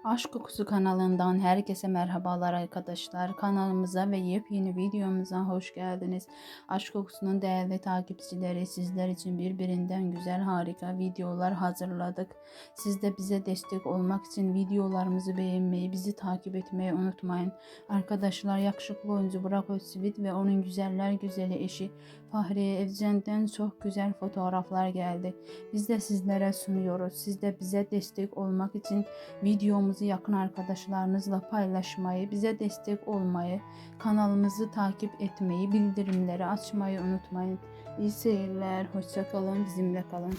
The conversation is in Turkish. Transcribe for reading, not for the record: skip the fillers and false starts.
Aşk Kokusu kanalından herkese merhabalar arkadaşlar. Kanalımıza ve yepyeni videomuza hoş geldiniz. Aşk Kokusu'nun değerli takipçileri, sizler için birbirinden güzel harika videolar hazırladık. Siz de bize destek olmak için videolarımızı beğenmeyi, bizi takip etmeyi unutmayın. Arkadaşlar, yakışıklı oyuncu Burak Özçivit ve onun güzeller güzeli eşi Fahriye Evcen'den çok güzel fotoğraflar geldi. Biz de sizlere sunuyoruz. Siz de bize destek olmak için videomuzu yakın arkadaşlarınızla paylaşmayı, bize destek olmayı, kanalımızı takip etmeyi, bildirimleri açmayı unutmayın. İyi seyirler, hoşça kalın, bizimle kalın.